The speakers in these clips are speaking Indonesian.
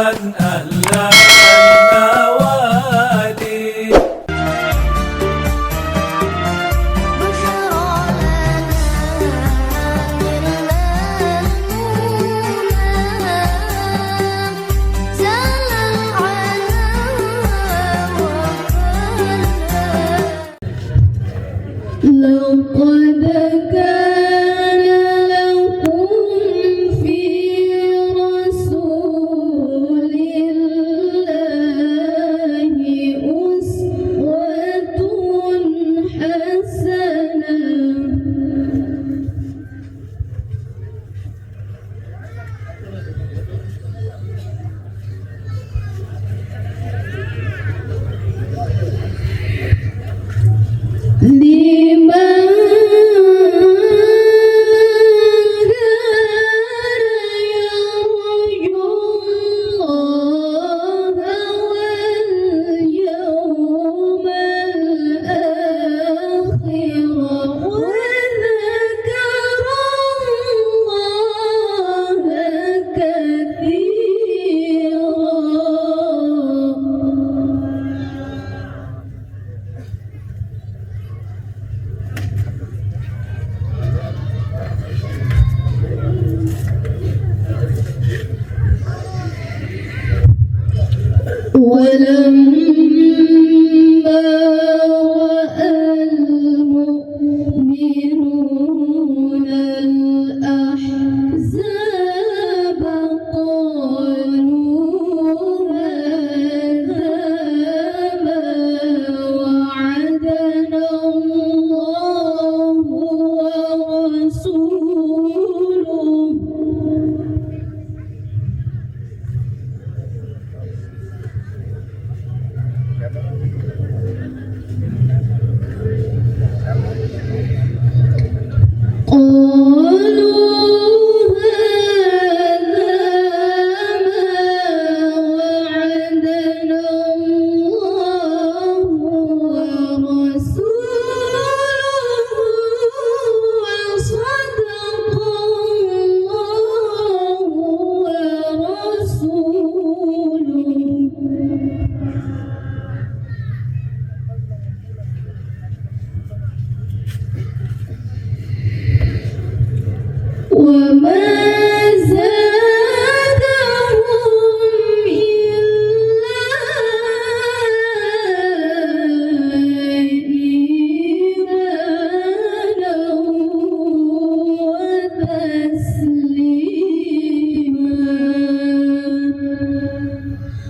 أهلا النوادي. لقد كان لكم في رسول الله أسوة حسنة. لمن كان يرجو الله واليوم الآخر وذكر الله كثيرا. ولما رأى المؤمنون الأحزاب قالوا هذا ما وعدنا الله ورسوله. قالوا هذا ما وعدنا الله ورسوله وصدق الله ورسوله. وما زادهم إلا إيمانا وتسليما.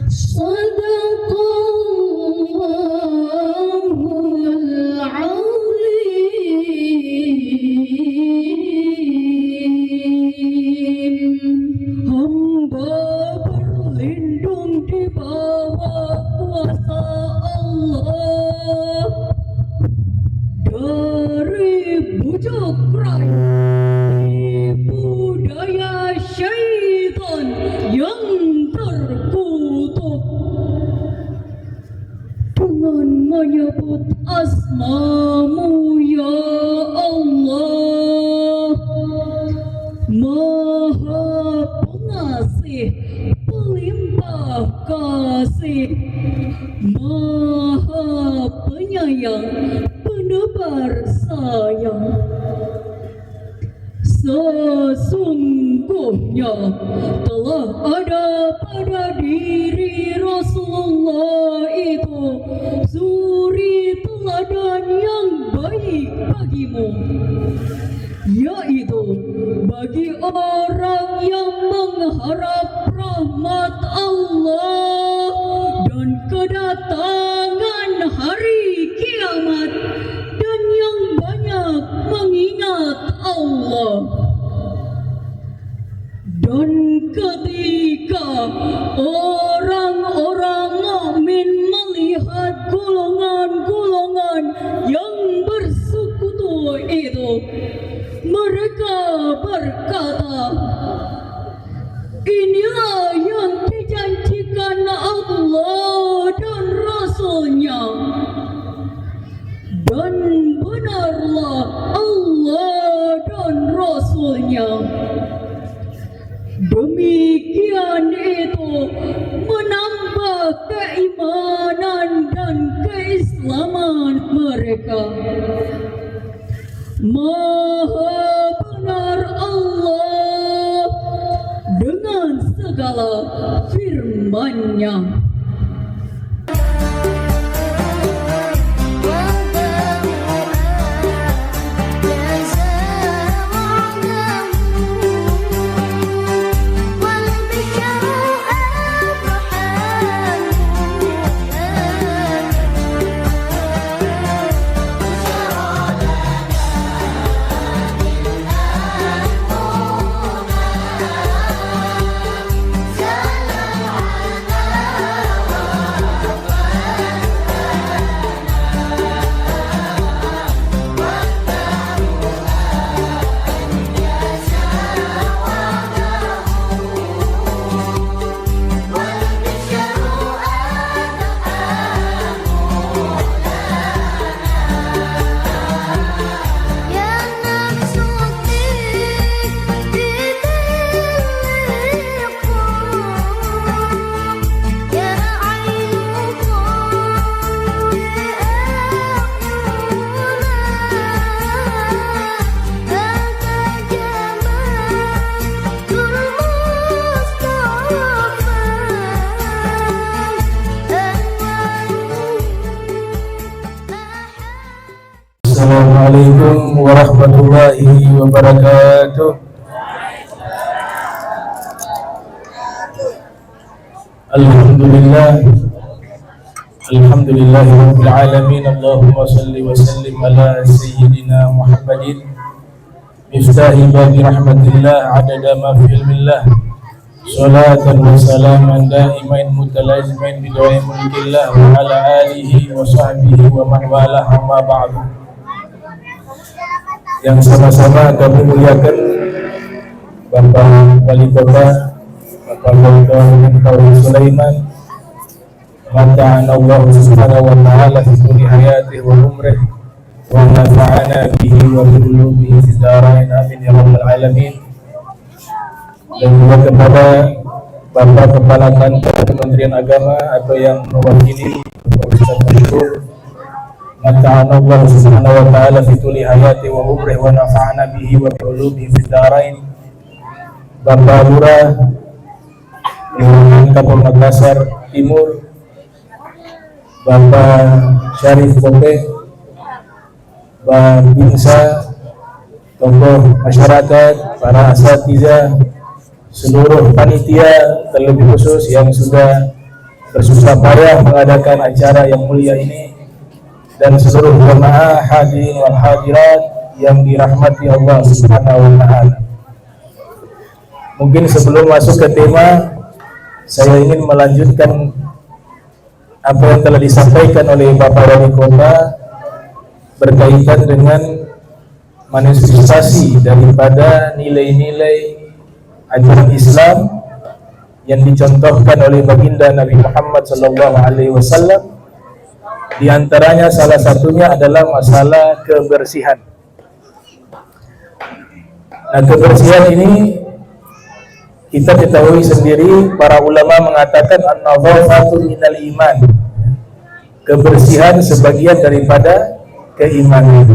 صدق الله العظيم. Hamba berlindung di bawah kuasa Allah dari bujuk raih budaya syaitan yang terkutuk. Dengan menyebut asma-Mu ya Allah, Maha Pengasih, Pelimpah Kasih, Maha Penyayang, Penebar sayang. Sesungguhnya telah ada pada diri Rasulullah itu suri teladan yang baik bagimu, yaitu bagi orang yang mengharap rahmat Allah dan kedatangan hari kiamat dan yang banyak mengingat Allah. Dan ketika orang-orang mukmin melihat golongan-golongan yang bersekutu itu, mereka berkata, inilah yang dijanjikan Allah dan Rasul-Nya. Dan benarlah Allah dan Rasul-Nya. Demikian demikian itu menambah keimanan dan keislaman mereka. Maha benar Allah dengan segala firman-Nya. Assalamualaikum warahmatullahi wabarakatuh. Alhamdulillahirabbil alamin. Allahumma shalli wa sallim ala sayyidina Muhammadin miftahi babi rahmatillah adada ma fi ilmillah. Salatan wa salaman daimain mutalazimain bidawai mulkillah wa ala alihi wa sahbihi wa man walah, amma ba'du. Yang sama-sama kami muliakan Bapak Wali Kota, Bapak Dr. Tauhid Sulaiman, mata'ana Allah subhanahu wa ta'ala fi kulli hayatihi wa umrih wa nafa'ana bihi wa bi'ulubihi fi darain, amin ya rabbal alamin. Dan juga kepada Bapak Kepala Kantor Kementerian Agama atau yang mewakili Ustaz Masyur, mata'ana Allah subhanahu wa ta'ala fi tuli hayati wa umrih wa nafa'ana bihi wa bi'ulubihi fi darain. Bapak Lurah Kampung Makassar Timur, Bapak Syarif Kope, Bapak Binsa, tokoh masyarakat, para asatidzah, seluruh panitia, terlebih khusus yang sudah bersusah payah mengadakan acara yang mulia ini, dan seluruh jemaah hadirin wal hadirat yang dirahmati Allah Subhanahu wa taala. Mungkin sebelum masuk ke tema, saya ingin melanjutkan apa yang telah disampaikan oleh Bapak Wali Kota berkaitan dengan manifestasi daripada nilai-nilai ajaran Islam yang dicontohkan oleh baginda Nabi Muhammad SAW. Di antaranya salah satunya adalah masalah kebersihan. Nah, kebersihan ini kita ketahui sendiri, para ulama mengatakan an-nadhafatu minal iman. Kebersihan sebagian daripada keimanan.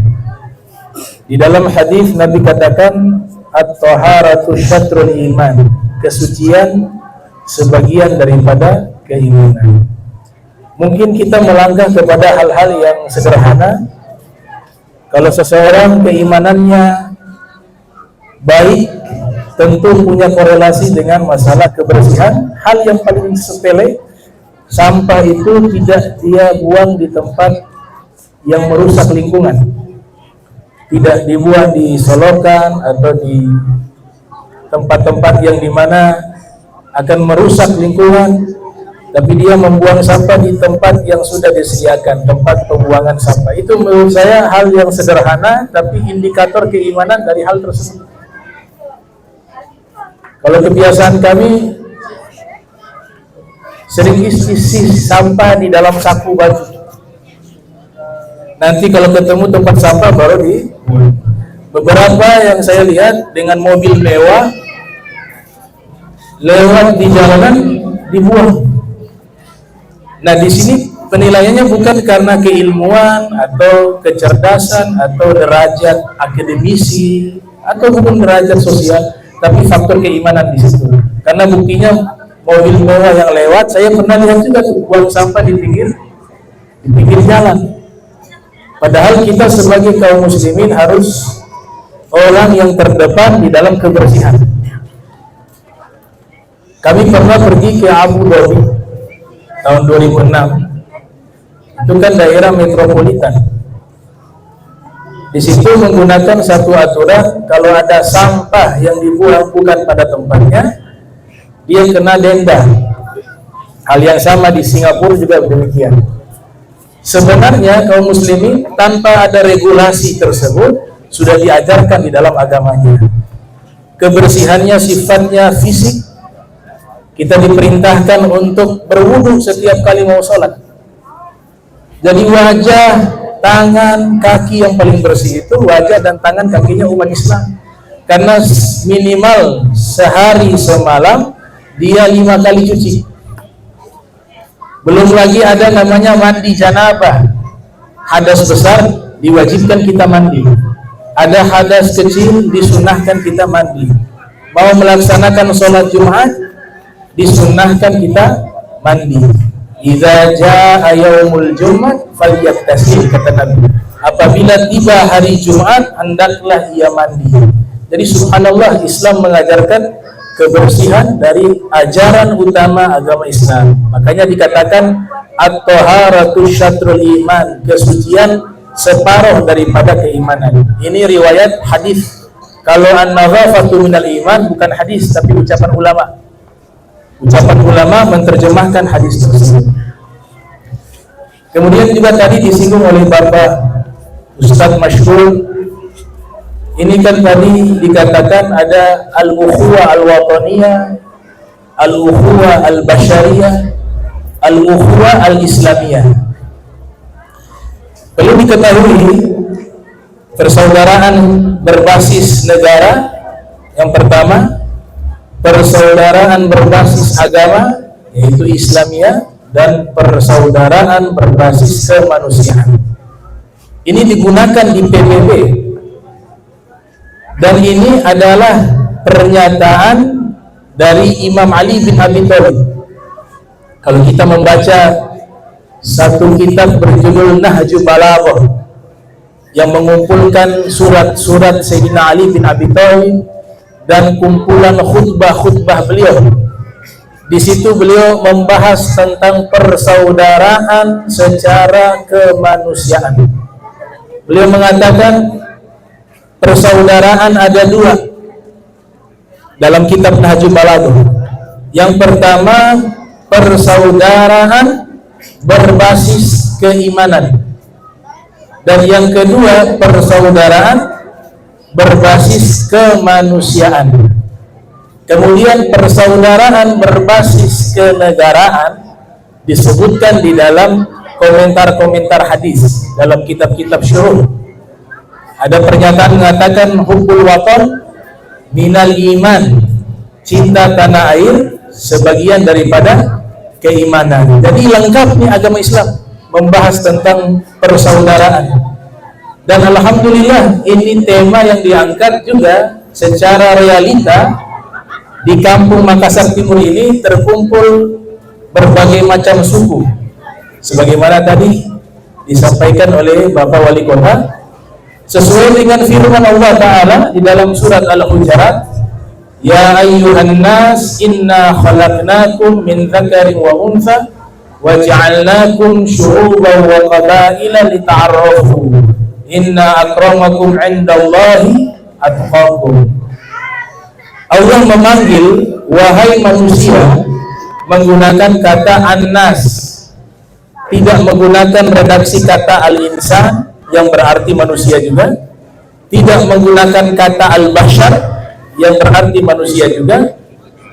Di dalam hadis Nabi katakan at-taharatu syatrul iman. Kesucian sebagian daripada keimanan. Mungkin kita melangkah kepada hal-hal yang sederhana. Kalau seseorang keimanannya baik, tentu punya korelasi dengan masalah kebersihan. Hal yang paling sepele, sampah itu tidak dia buang di tempat yang merusak lingkungan, tidak dibuang di solokan atau di tempat-tempat yang dimana akan merusak lingkungan, tapi dia membuang sampah di tempat yang sudah disediakan, tempat pembuangan sampah. Itu menurut saya hal yang sederhana, tapi indikator keimanan dari hal tersebut. Kalau kebiasaan kami sering isi sampah di dalam saku baju. Nanti kalau ketemu tempat sampah baru di. Beberapa yang saya lihat dengan mobil mewah, lewat di jalanan dibuang. Nah, di sini penilaiannya bukan karena keilmuan atau kecerdasan atau derajat akademisi atau bukan derajat sosial, tapi faktor keimanan di situ. Karena buktinya mobil mewah yang lewat, saya pernah lihat juga tuh buang sampah di pinggir jalan. Padahal kita sebagai kaum muslimin harus orang yang terdepan di dalam kebersihan. Kami pernah pergi ke Abu Dhabi tahun 2006. Itu kan daerah metropolitan. Di situ menggunakan satu aturan, kalau ada sampah yang dibuang bukan pada tempatnya, dia kena denda. Hal yang sama di Singapura juga demikian. Sebenarnya kaum muslimin tanpa ada regulasi tersebut sudah diajarkan di dalam agamanya. Kebersihannya sifatnya fisik. Kita diperintahkan untuk berwudu setiap kali mau sholat. Jadi wajah, tangan, kaki yang paling bersih itu wajah dan tangan kakinya umat Islam. Karena minimal sehari semalam dia 5 kali cuci. Belum lagi ada namanya mandi janabah. Hadas besar diwajibkan kita mandi. Ada hadas kecil disunahkan kita mandi. Mau melaksanakan sholat Jumat disunahkan kita mandi. Idza jaa yaumul Jumat falyaghtasil, kata Nabi. Apabila tiba hari Jumat hendaklah ia mandi. Jadi subhanallah, Islam mengajarkan kebersihan dari ajaran utama agama Islam. Makanya dikatakan at-taharatu syatrul iman, kesucian separuh daripada keimanan. Ini riwayat hadis. Kalau an-nadhafatu minal iman bukan hadis tapi ucapan ulama. Ucapan ulama menerjemahkan hadis tersebut. Kemudian juga tadi disinggung oleh Bapak Ustadz Masyhur. Ini kan tadi dikatakan ada al-ukhuwah al-wataniyah, al-ukhuwah al-basyariyah, al-ukhuwah al-islamiyah. Perlu diketahui persaudaraan berbasis negara. Yang pertama, persaudaraan berbasis agama, yaitu Islamiyah, dan persaudaraan berbasis kemanusiaan. Ini digunakan di PBB. Dan ini adalah pernyataan dari Imam Ali bin Abi Thalib. Kalau kita membaca satu kitab berjudul Nahjul Balaghah yang mengumpulkan surat-surat Sayyidina Ali bin Abi Thalib dan kumpulan khutbah-khutbah beliau, di situ beliau membahas tentang persaudaraan secara kemanusiaan. Beliau mengatakan persaudaraan ada 2 dalam kitab Nahjul Balaghah. Yang pertama, persaudaraan berbasis keimanan, dan yang kedua, persaudaraan berbasis kemanusiaan. Kemudian persaudaraan berbasis kenegaraan disebutkan di dalam komentar-komentar hadis dalam kitab-kitab syuruh. Ada pernyataan mengatakan hubbul watan minal iman, cinta tanah air sebagian daripada keimanan. Jadi lengkap nih agama Islam membahas tentang persaudaraan. Dan alhamdulillah ini tema yang diangkat juga secara realita. Di kampung Makassar Timur ini terkumpul berbagai macam suku. Sebagaimana tadi disampaikan oleh Bapak Wali Kota, sesuai dengan firman Allah Ta'ala di dalam surat Al-Hujurat, ya ayyuhan nas inna khalaqnakum min dzakarin wa untha wa ja'alnakum syu'uban wa qabaila lita'arafu inna akramakum 'indallahi atqakum. Allah memanggil wahai manusia menggunakan kata an-nas, tidak menggunakan redaksi kata al-insan yang berarti manusia juga, tidak menggunakan kata al-bashar yang berarti manusia juga,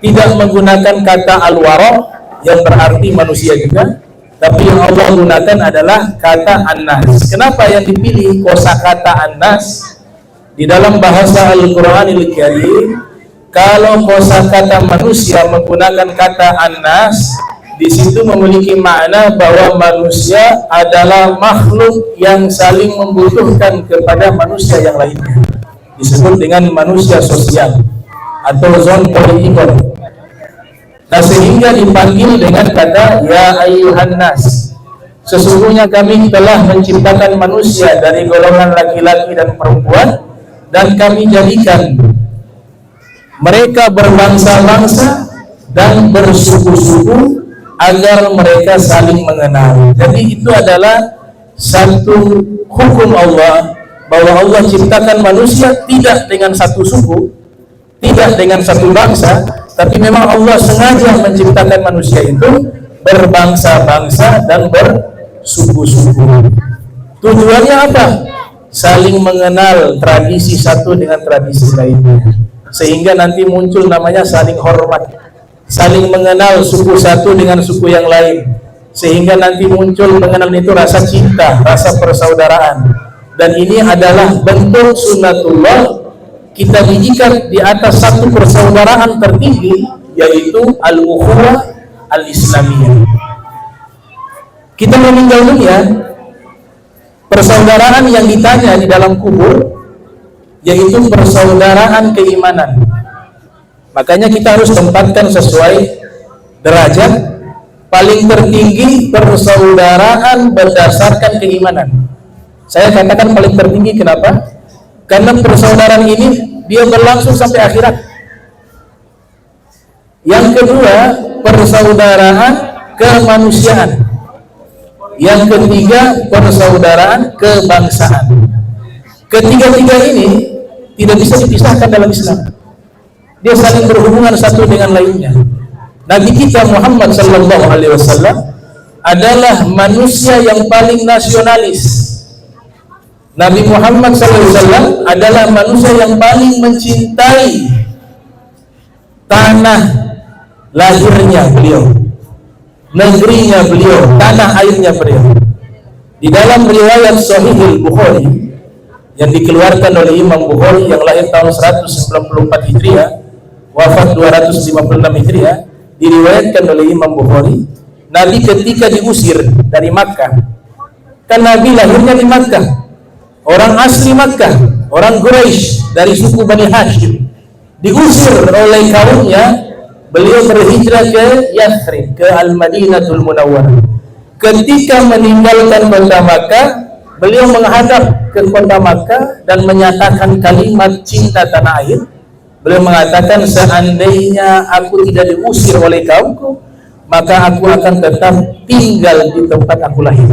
tidak menggunakan kata al-wara yang berarti manusia juga, tapi yang Allah gunakan adalah kata an-nas. Kenapa yang dipilih kosakata an-nas? Di dalam bahasa Al-Qur'anil Karim Kalau kosakata manusia menggunakan kata annas, di situ memiliki makna bahwa manusia adalah makhluk yang saling membutuhkan kepada manusia yang lainnya. Disebut dengan manusia sosial atau zon politikon. Nah, sehingga dipanggil dengan kata ya ayyuhan nas. Sesungguhnya kami telah menciptakan manusia dari golongan laki-laki dan perempuan, dan kami jadikan mereka berbangsa-bangsa dan bersuku-suku agar mereka saling mengenal. Jadi itu adalah satu hukum Allah, bahwa Allah ciptakan manusia tidak dengan satu suku, tidak dengan satu bangsa, tapi memang Allah sengaja menciptakan manusia itu berbangsa-bangsa dan bersuku-suku. Tujuannya apa? Saling mengenal tradisi satu dengan tradisi lainnya, sehingga nanti muncul namanya saling hormat, saling mengenal suku satu dengan suku yang lain, sehingga nanti muncul mengenal itu rasa cinta, rasa persaudaraan. Dan ini adalah bentuk sunnatullah, kita diikat di atas satu persaudaraan tertinggi, yaitu al-ukhuwah al-islamiyah. Kita meninggal dunia, persaudaraan yang ditanya di dalam kubur yaitu persaudaraan keimanan. Makanya kita harus tempatkan sesuai derajat. Paling tertinggi persaudaraan berdasarkan keimanan. Saya katakan paling tertinggi, kenapa? Karena persaudaraan ini dia berlangsung sampai akhirat. Yang kedua, persaudaraan kemanusiaan. Yang ketiga, persaudaraan kebangsaan. Ketiga-tiga ini tidak bisa dipisahkan dalam Islam. Dia saling berhubungan satu dengan lainnya. Nabi kita Muhammad sallallahu alaihi wasallam adalah manusia yang paling nasionalis. Nabi Muhammad sallallahu alaihi wasallam adalah manusia yang paling mencintai tanah lahirnya beliau, negerinya beliau, tanah airnya beliau. Di dalam riwayat Sahih Al-Bukhari yang dikeluarkan oleh Imam Bukhari yang lahir tahun 194 Hijriah, wafat 256 Hijriah, diriwayatkan oleh Imam Bukhari, Nabi ketika diusir dari Makkah, kan Nabi lahirnya di Makkah, orang asli Makkah, orang Quraisy dari suku Bani Hashim, diusir oleh kaumnya, beliau berhijrah ke Yathrib, ke Al-Madinatul Munawwarah. Ketika meninggalkan kota Makkah, beliau menghadap ke kota Makkah dan menyatakan kalimat cinta tanah air. Beliau mengatakan, seandainya aku tidak diusir oleh kaumku, maka aku akan tetap tinggal di tempat aku lahir,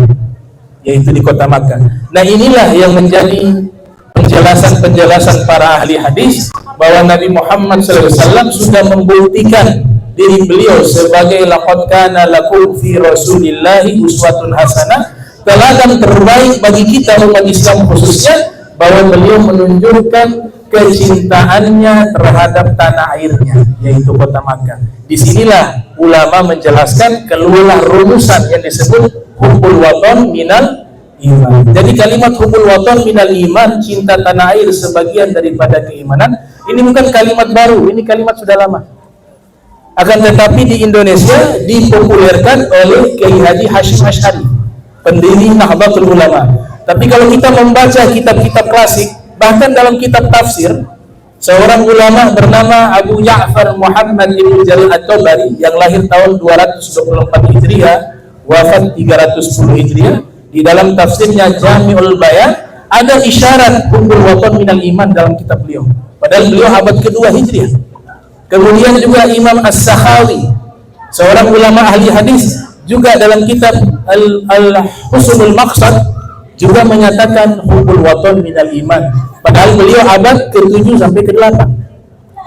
yaitu di kota Makkah. Nah, inilah yang menjadi penjelasan para ahli hadis bahwa Nabi Muhammad SAW sudah membuktikan diri beliau sebagai laqad kana lakum fi rasulillahi uswatun hasanah, teladan terbaik bagi kita umat Islam khususnya, bahwa beliau menunjukkan kecintaannya terhadap tanah airnya, yaitu kota Makkah. Disinilah ulama menjelaskan keluarlah rumusan yang disebut hubbul watan minal iman. Jadi kalimat hubbul watan minal iman, cinta tanah air sebagian daripada keimanan, ini bukan kalimat baru, ini kalimat sudah lama. Akan tetapi di Indonesia dipopulerkan oleh Kiai Haji Hashim Asy'ari, pendiri Nahdlatul Ulama. Tapi kalau kita membaca kitab-kitab klasik, bahkan dalam kitab tafsir, seorang ulama bernama Abu Ja'far Muhammad bin Jarir At-Tabari yang lahir tahun 224 Hijriah, wafat 310 Hijriah, di dalam tafsirnya Jami'ul Bayan ada isyarat hubbul watan minal iman dalam kitab beliau. Padahal beliau abad kedua Hijriah. Kemudian juga Imam As-Sakhawi, seorang ulama ahli hadis, juga dalam kitab Al-Husnul Maqsad juga menyatakan hubbul watan minal iman. Padahal beliau abad ke-7 sampai ke-8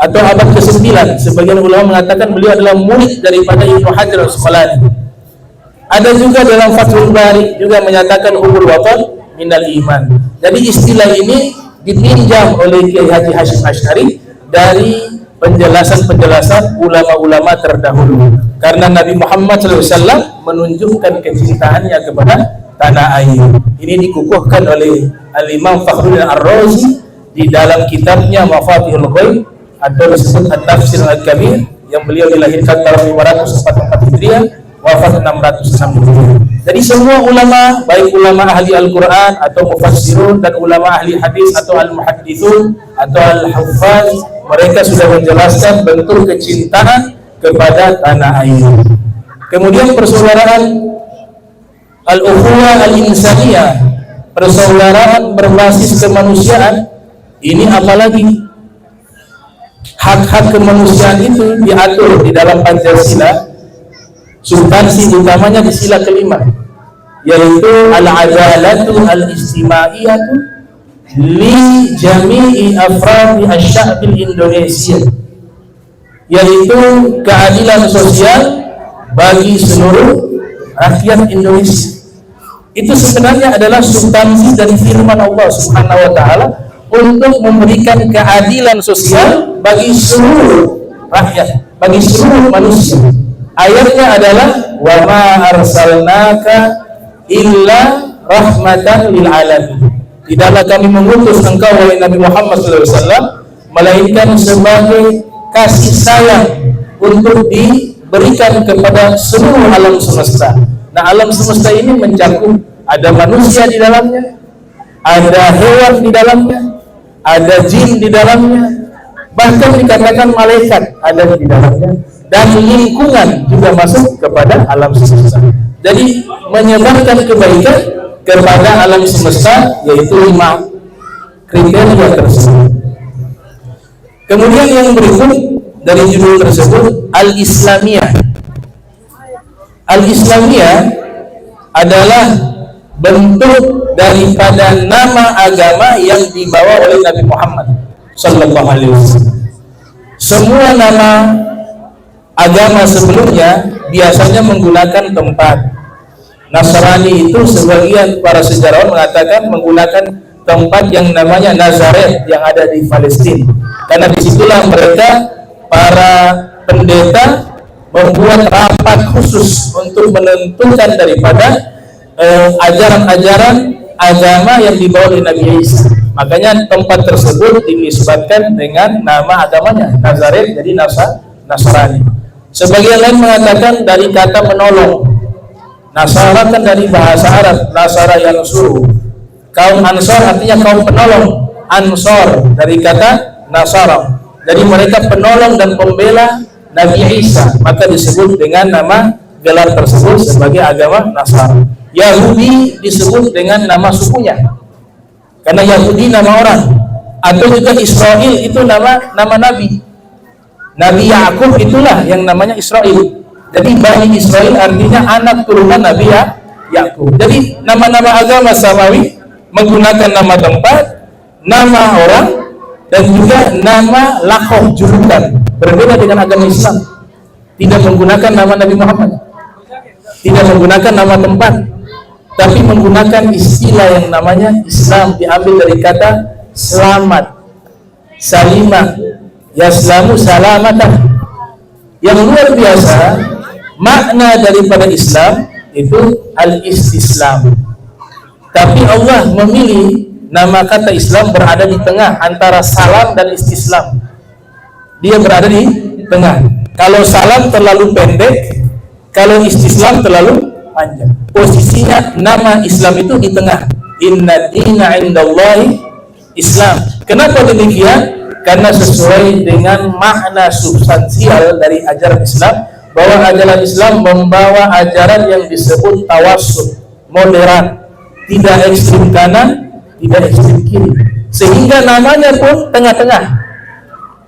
atau abad ke-9. Sebagian ulama mengatakan beliau adalah murid daripada Ibnu Hajar Al-Asqalani. Ada juga dalam Fathul Bari juga menyatakan hubbul watan minal iman. Jadi istilah ini dipinjam oleh Kiai Haji Hashim Asy'ari dari penjelasan-penjelasan ulama-ulama terdahulu. Karena Nabi Muhammad SAW menunjukkan kecintaannya kepada tanah air. Ini dikukuhkan oleh Al-Imam Fakhruddin Ar-Razi di dalam kitabnya Mafatihul Ghaib atau disebut At-Tafsir Al-Kabir, yang beliau dilahirkan tahun 544 Hijriah, wafat 606 Hijriah. Jadi semua ulama, baik ulama ahli Al-Quran atau mufassirun dan ulama ahli hadis atau al-muhaddithun atau al-huffaz, mereka sudah menjelaskan bentuk kecintaan kepada tanah air. Kemudian persaudaraan al-ukhuwah al-insaniyah, persaudaraan berbasis kemanusiaan, ini apalagi hak-hak kemanusiaan itu diatur di dalam Pancasila. Substansi utamanya di sila kelima, yaitu al-adalatu al-istimaiyatu li jami'i afradi asy-sya'bil Indonesia, yaitu keadilan sosial bagi seluruh rakyat Indonesia. Itu sebenarnya adalah substansi dari firman Allah Subhanahu wa taala untuk memberikan keadilan sosial bagi seluruh rakyat, bagi seluruh manusia. Ayatnya adalah wa ma arsalnaka illa rahmatan lil alamin. Tidaklah kami mengutus engkau wahai Nabi Muhammad SAW melainkan sebagai kasih sayang untuk diberikan kepada seluruh alam semesta. Nah, alam semesta ini mencakup ada manusia di dalamnya, ada hewan di dalamnya, ada jin di dalamnya, bahkan dikatakan malaikat ada di dalamnya, dan lingkungan juga masuk kepada alam semesta. Jadi menyebarkan kebaikan kepada alam semesta, yaitu 5 kriteria tersebut. Kemudian yang berikut dari judul tersebut, Al-Islamiyah. Al-Islamiyah adalah bentuk daripada nama agama yang dibawa oleh Nabi Muhammad sallallahu alaihi wasallam. Semua nama agama sebelumnya biasanya menggunakan tempat. Nasrani itu sebagian para sejarawan mengatakan menggunakan tempat yang namanya Nazaret yang ada di Palestina, karena disitulah mereka para pendeta membuat rapat khusus untuk menentukan daripada ajaran-ajaran agama yang dibawa oleh Nabi Isa. Makanya tempat tersebut dinisbatkan dengan nama agamanya Nazaret, jadi Nasrani. Sebagian lain mengatakan dari kata menolong. Nasara kan dari bahasa Arab, Nasara yang suruh. Kaum Ansor artinya kaum penolong. Ansor dari kata Nasara. Jadi mereka penolong dan pembela Nabi Isa, maka disebut dengan nama gelar tersebut sebagai agama Nasara. Yahudi disebut dengan nama sukunya, karena Yahudi nama orang, atau juga Israel itu nama nabi. Nabi Yakub itulah yang namanya Israel. Jadi Bani Israel artinya anak turunan Nabi Yakub. Jadi nama-nama agama samawi menggunakan nama tempat, nama orang, dan juga nama lakoh julukan. Berbeda dengan agama Islam, tidak menggunakan nama Nabi Muhammad, tidak menggunakan nama tempat, tapi menggunakan istilah yang namanya Islam, diambil dari kata selamat, salimah, yaslamu salamatan. Yang luar biasa, makna daripada Islam itu al-istislam. Tapi Allah memilih nama kata Islam berada di tengah antara salam dan istislam. Dia berada di tengah. Kalau salam terlalu pendek, kalau istislam terlalu panjang. Posisinya nama Islam itu di tengah. Inna dina indallahi Islam. Kenapa demikian? Karena sesuai dengan makna substansial dari ajaran Islam, bahwa ajaran Islam membawa ajaran yang disebut tawassut, moderat, tidak ekstrim kanan, tidak ekstrim kiri, sehingga namanya pun tengah-tengah.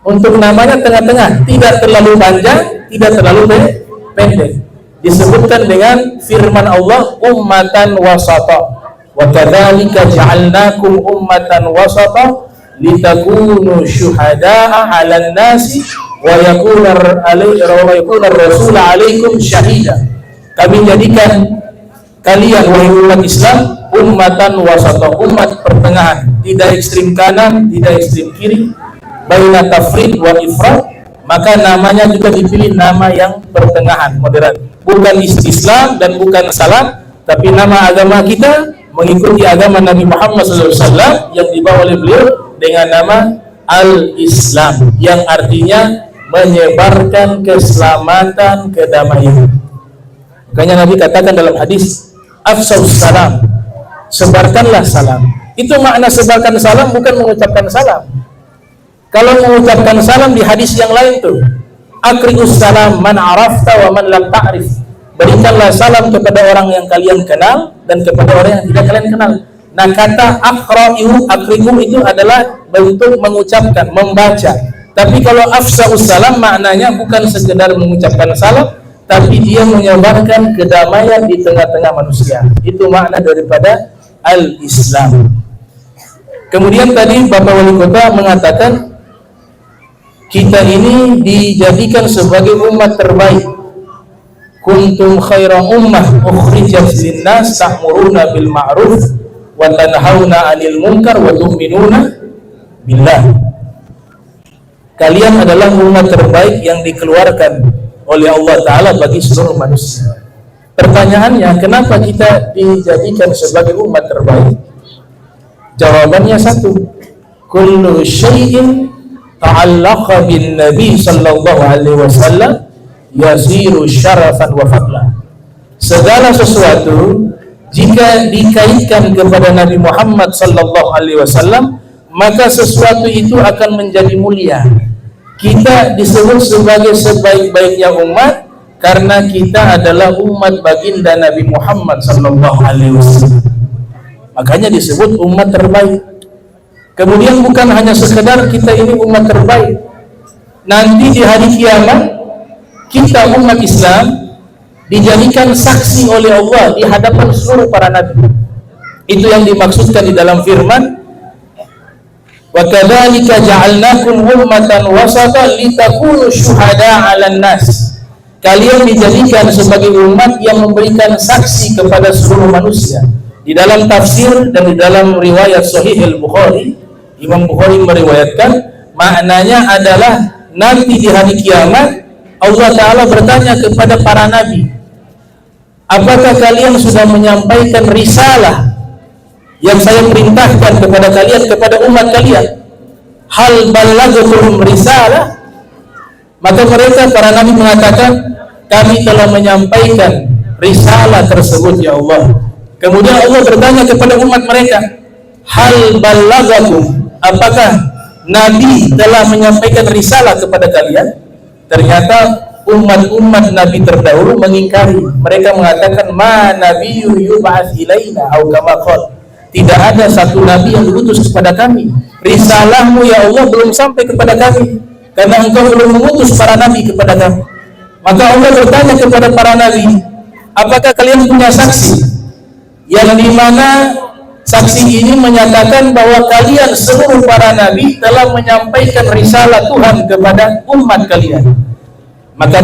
Untuk namanya tengah-tengah, tidak terlalu panjang, tidak terlalu pendek. Disebutkan dengan firman Allah, ummatan wasata. Wa kadzalika ja'alnakum ummatan wasata litakunu syuhada'a 'alan nasi wa yakuna ar-rasulu 'alaikum syahida. Kami jadikan kalian wahai umat Islam ummatan wasata, umat pertengahan, tidak ekstrim kanan, tidak ekstrim kiri, baina tafrid wa ifrat. Maka namanya juga dipilih nama yang pertengahan, moderat, bukan istislam dan bukan salam, tapi nama agama kita mengikuti agama Nabi Muhammad SAW yang dibawa oleh beliau dengan nama al-Islam, yang artinya menyebarkan keselamatan, kedamaian. Makanya Nabi katakan dalam hadis, afshus salam, sebarkanlah salam. Itu makna sebarkan salam, bukan mengucapkan salam. Kalau mengucapkan salam di hadis yang lain tuh, akrius salam man arafta wa man lam ta'rif, berikanlah salam kepada orang yang kalian kenal dan kepada orang yang tidak kalian kenal. Nah, kata akriu itu adalah bentuk mengucapkan, membaca. Tapi kalau afshus salam maknanya bukan sekedar mengucapkan salam, tapi dia menyebarkan kedamaian di tengah-tengah manusia. Itu makna daripada al-Islam. Kemudian tadi Bapak Wali Kota mengatakan kita ini dijadikan sebagai umat terbaik. Kuntum khaira ummah ukhrijat linnas ta'muruna bil ma'ruf wa tanhauna 'anil munkar wa tu'minuna billah. Kalian adalah umat terbaik yang dikeluarkan oleh Allah Ta'ala bagi seluruh manusia. Pertanyaannya, kenapa kita dijadikan sebagai umat terbaik? Jawabannya satu, kullu syai'in ta'allaqa bin Nabi sallallahu alaihi wasallam yasiru syarafan wa fadla. Segala sesuatu jika dikaitkan kepada Nabi Muhammad sallallahu alaihi wasallam, maka sesuatu itu akan menjadi mulia. Kita disebut sebagai sebaik-baiknya umat karena kita adalah umat baginda Nabi Muhammad sallallahu alaihi wasallam. Makanya disebut umat terbaik. Kemudian bukan hanya sekedar kita ini umat terbaik. Nanti di hari kiamat kita umat Islam dijadikan saksi oleh Allah di hadapan seluruh para nabi. Itu yang dimaksudkan di dalam firman, wa kadzalika ja'alnakum ummatan wasatan litakunu syuhada 'alan nas. Kalian dijadikan sebagai umat yang memberikan saksi kepada seluruh manusia. Di dalam tafsir dan di dalam riwayat Sahih Al-Bukhari, Imam Bukhari meriwayatkan maknanya adalah nanti di hari kiamat Allah Ta'ala bertanya kepada para nabi, apakah kalian sudah menyampaikan risalah yang saya perintahkan kepada kalian, kepada umat kalian? Hal ballagtum risalah? Maka mereka, para nabi mengatakan, kami telah menyampaikan risalah tersebut ya Allah. Kemudian Allah bertanya kepada umat mereka, hal ballagakum, apakah Nabi telah menyampaikan risalah kepada kalian? Ternyata umat-umat Nabi terdahulu mengingkari. Mereka mengatakan, ma nabiyyun yub'ats ilaina aw kama qala. Tidak ada satu nabi yang diutus kepada kami. Risalahmu ya Allah belum sampai kepada kami, karena engkau belum mengutus para nabi kepada kami. Maka Allah bertanya kepada para nabi, apakah kalian punya saksi? Yang dimana saksi ini menyatakan bahwa kalian seluruh para nabi telah menyampaikan risalah Tuhan kepada umat kalian. Maka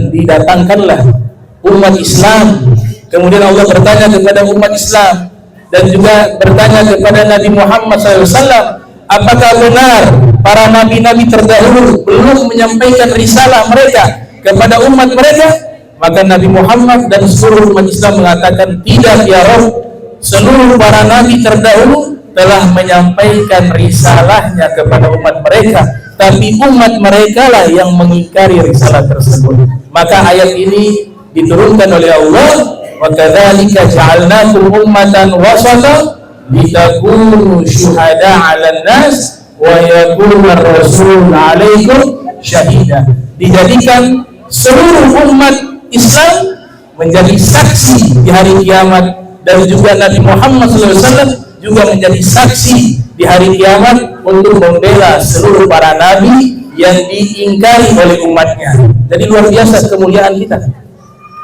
didatangkanlah umat Islam. Kemudian Allah bertanya kepada umat Islam dan juga bertanya kepada Nabi Muhammad SAW, apakah benar para nabi-nabi terdahulu belum menyampaikan risalah mereka kepada umat mereka? Maka Nabi Muhammad dan seluruh umat Islam mengatakan, tidak ya Rabb, seluruh para nabi terdahulu telah menyampaikan risalahnya kepada umat mereka, tapi umat mereka lah yang mengingkari risalah tersebut. Maka ayat ini diturunkan oleh Allah, wa kadzalika ja'alnakum ummatan wasatan litakunu syuhada 'alan nas wa yakuna ar-rasul 'alaikum syahida. Dijadikan seluruh umat Islam menjadi saksi di hari kiamat, dan juga Nabi Muhammad SAW juga menjadi saksi di hari kiamat untuk membela seluruh para nabi yang diingkari oleh umatnya. Jadi luar biasa kemuliaan kita.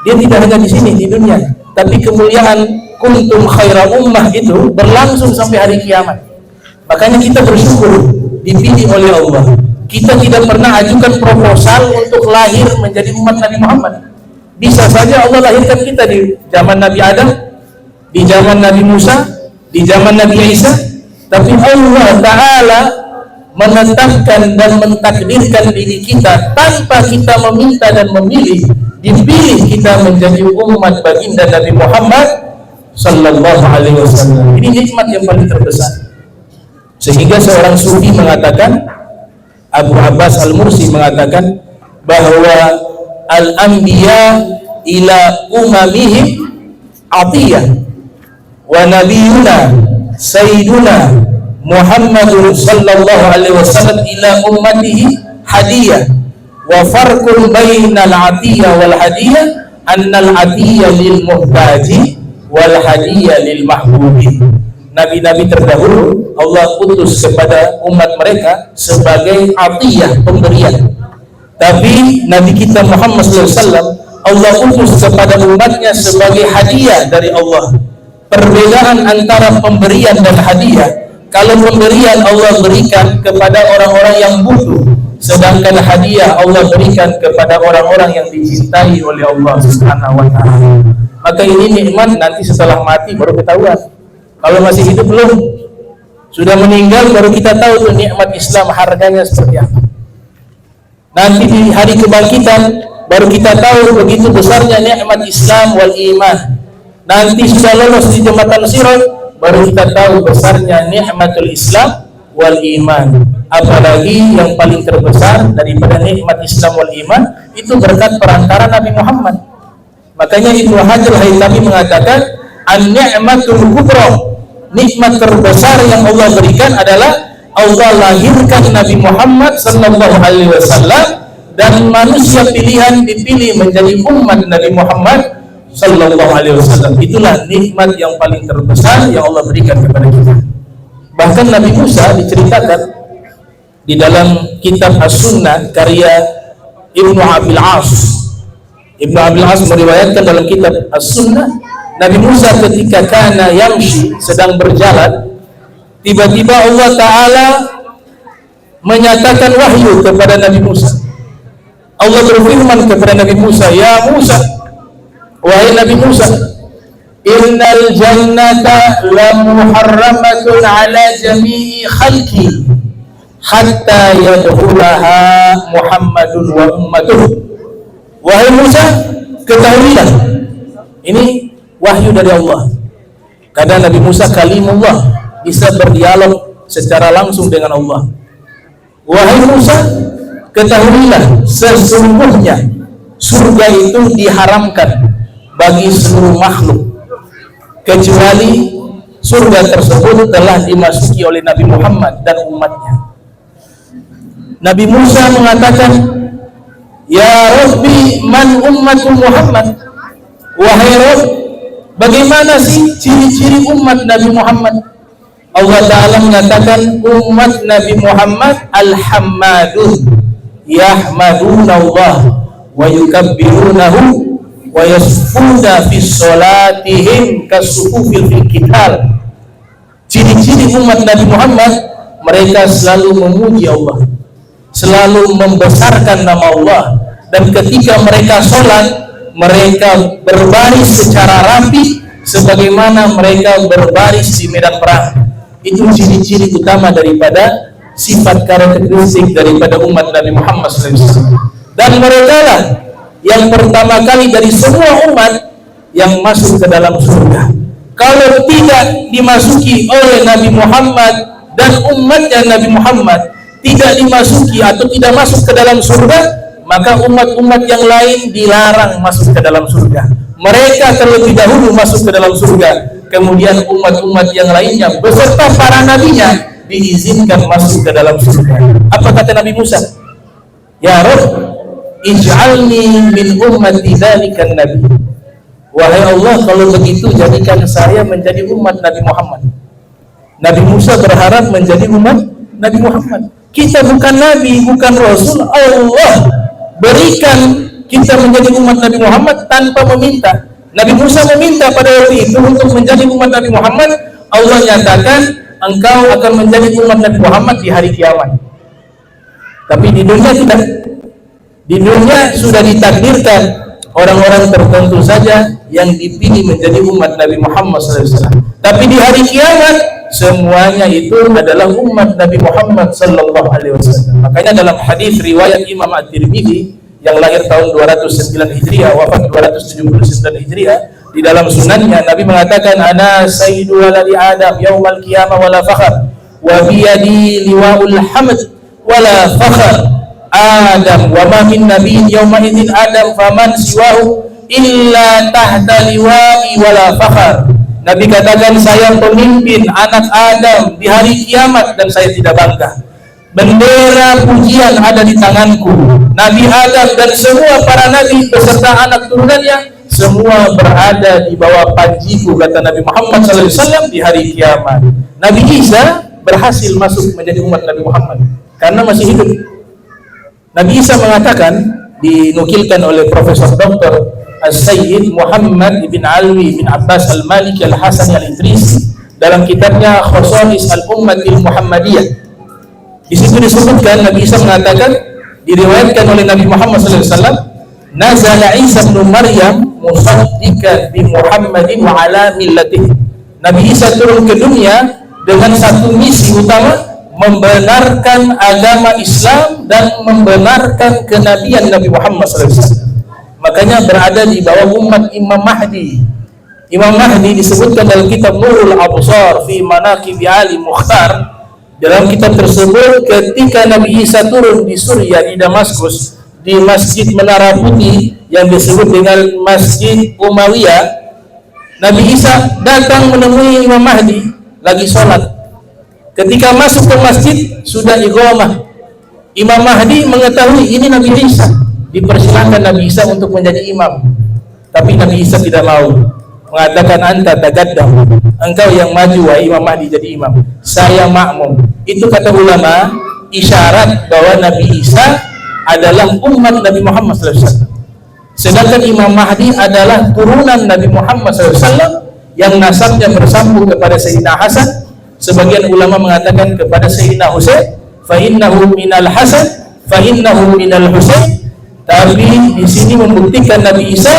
Dia tidak hanya di sini di dunia, tapi kemuliaan kuntum khaira ummah itu berlangsung sampai hari kiamat. Makanya kita bersyukur dipilih oleh Allah. Kita tidak pernah ajukan proposal untuk lahir menjadi umat Nabi Muhammad. Bisa saja Allah lahirkan kita di zaman Nabi Adam, di zaman Nabi Musa, di zaman Nabi Isa, tapi Allah Ta'ala menetapkan dan mentakdirkan diri kita tanpa kita meminta dan memilih, dipilih kita menjadi umat baginda Nabi Muhammad Sallallahu Alaihi Wasallam. Ini nikmat yang paling terbesar. Sehingga seorang sufi mengatakan, Abu Abbas Al-Mursi mengatakan bahwa al-anbiya ila umamihim atiyah wa nabiyuna sayyiduna Muhammadun sallallahu alaihi wasallam ila ummatihi hadiyah wa farqun bainal atiyah wal hadiyah annal atiyah lil muhtaji wal hadiyah lil mahbubi. Nabi-nabi terdahulu Allah utus kepada umat mereka sebagai atiyah, pemberian. Tapi Nabi kita Muhammad SAW Allah utus kepada umatnya sebagai hadiah dari Allah. Perbedaan antara pemberian dan hadiah, kalau pemberian Allah berikan kepada orang-orang yang butuh, sedangkan hadiah Allah berikan kepada orang-orang yang dicintai oleh Allah Subhanahu wa taala. Maka ini nikmat nanti setelah mati baru ketahuan. Kalau masih hidup belum, sudah meninggal baru kita tahu tuh nikmat Islam harganya seperti apa. Nanti di hari kebangkitan baru kita tahu begitu besarnya nikmat Islam wal iman. Nanti sudah lolos di jembatan Sirat baru kita tahu besarnya nikmatul Islam wal iman. Apalagi yang paling terbesar daripada nikmat Islam wal iman itu berkat perantara Nabi Muhammad. Makanya Ibnu Hajar Haytami mengatakan an-ni'matul kubra, nikmat terbesar yang Allah berikan adalah Allah lahirkan Nabi Muhammad sallallahu alaihi wasallam dan manusia pilihan dipilih menjadi umat Nabi Muhammad sallallahu alaihi wasallam. Itulah nikmat yang paling terbesar yang Allah berikan kepada kita. Bahkan Nabi Musa diceritakan di dalam kitab As-Sunnah karya Ibnu Abil As. Ibnu Abil As meriwayatkan dalam kitab As-Sunnah, Nabi Musa ketika kana yamshi, sedang berjalan, tiba-tiba Allah Ta'ala menyatakan wahyu kepada Nabi Musa. Allah berfirman kepada Nabi Musa, ya Musa, wahai Nabi Musa, innal jannata la muharramatun ala jami'i khalqi hatta yadkhulaha Muhammadun wa ummatuh. Wahai Musa, ketahuilah, ini wahyu dari Allah. Karena Nabi Musa kalimullah, bisa berdialog secara langsung dengan Allah. Wahai Musa, ketahuilah sesungguhnya surga itu diharamkan bagi seluruh makhluk kecuali surga tersebut telah dimasuki oleh Nabi Muhammad dan umatnya. Nabi Musa mengatakan, ya Rabbi man ummatu Muhammad, wahai Rabb, bagaimana sih ciri-ciri umat Nabi Muhammad? Allah Ta'ala mengatakan umat Nabi Muhammad al-hammadun yahmaduna Allah wa yukabbirunahu wa yasfuna fi sholatihim kasufufil fil qital. Ciri-ciri umat Nabi Muhammad, mereka selalu memuji Allah, selalu membesarkan nama Allah, dan ketika mereka sholat mereka berbaris secara rapi sebagaimana mereka berbaris di medan perang. Itu ciri-ciri utama daripada sifat karakteristik daripada umat Nabi Muhammad SAW. Dan mereka lah yang pertama kali dari semua umat yang masuk ke dalam surga. Kalau tidak dimasuki oleh Nabi Muhammad dan umatnya Nabi Muhammad, tidak dimasuki atau tidak masuk ke dalam surga, maka umat-umat yang lain dilarang masuk ke dalam surga. Mereka terlebih dahulu masuk ke dalam surga, kemudian umat-umat yang lainnya beserta para nabinya diizinkan masuk ke dalam surga. Apa kata Nabi Musa? Ya Rabb, ij'alni min ummati dzalikan nabi. Wahai Allah, kalau begitu jadikan saya menjadi umat Nabi Muhammad. Nabi Musa berharap menjadi umat Nabi Muhammad. Kita bukan nabi, bukan rasul. Allah berikan kita menjadi umat Nabi Muhammad tanpa meminta. Nabi Musa meminta pada waktu itu untuk menjadi umat Nabi Muhammad. Allah nyatakan engkau akan menjadi umat Nabi Muhammad di hari kiamat. Tapi di dunia tidak. Di dunia sudah ditakdirkan orang-orang tertentu saja yang dipilih menjadi umat Nabi Muhammad SAW. Tapi di hari kiamat semuanya itu adalah umat Nabi Muhammad sallallahu alaihi wasallam. Makanya dalam hadis riwayat Imam At-Tirmidzi yang lahir tahun 209 Hijriah, wafat 279 Hijriah, di dalam sunannya Nabi mengatakan, ana sayyidu waladi Adam yaumal qiyamah wala fakhr wa biyadi liwaul hamd wa wala fakhr. Adam wa ma min nabiyyin yawma idzin Adam faman siwahu illa tahta liwa'i wala fakhr. Nabi katakan, saya pemimpin anak Adam di hari kiamat dan saya tidak bangga. Bendera pujian ada di tanganku. Nabi Adam dan semua para nabi beserta anak turunannya semua berada di bawah panjiku, kata Nabi Muhammad SAW di hari kiamat. Nabi Isa berhasil masuk menjadi umat Nabi Muhammad karena masih hidup. Nabi Isa mengatakan, dinukilkan oleh Profesor Dr. As-Sayyid Muhammad ibn Alwi bin Abbas Al-Maliki Al-Hasan Al-Idrisi dalam kitabnya Khosais Al-Ummatil Muhammadiyah. Di situ disebutkan, Nabi Isa mengatakan, diriwayatkan oleh Nabi Muhammad SAW, nazala Isa bin Maryam musaddiqan bi Muhammadin wa ala millatihi. Nabi Isa turun ke dunia dengan satu misi utama, membenarkan agama Islam dan membenarkan kenabian Nabi Muhammad SAW. Makanya berada di bawah umat Imam Mahdi. Imam Mahdi disebutkan dalam kitab Nurul Absar fi Manaqib Ali Mukhtar. Dalam kitab tersebut, ketika Nabi Isa turun di Suriah, di Damaskus, di Masjid Menara Putih yang disebut dengan Masjid Umayyah, Nabi Isa datang menemui Imam Mahdi lagi sholat. Ketika masuk ke masjid sudah iqamah. Imam Mahdi mengetahui ini Nabi Isa, dipersilakan Nabi Isa untuk menjadi imam. Tapi Nabi Isa tidak mau, mengatakan, anta tagaddam, engkau yang maju wahai Imam Mahdi jadi imam, saya makmum. Itu kata ulama isyarat bahwa Nabi Isa adalah umat Nabi Muhammad SAW. Sedangkan Imam Mahdi adalah turunan Nabi Muhammad SAW yang nasabnya bersambung kepada Sayyidina Hasan. Sebagian ulama mengatakan kepada Sayyidina Husain, fa innahu minal Hasan fa innahu minal Husain. Tapi di sini membuktikan Nabi Isa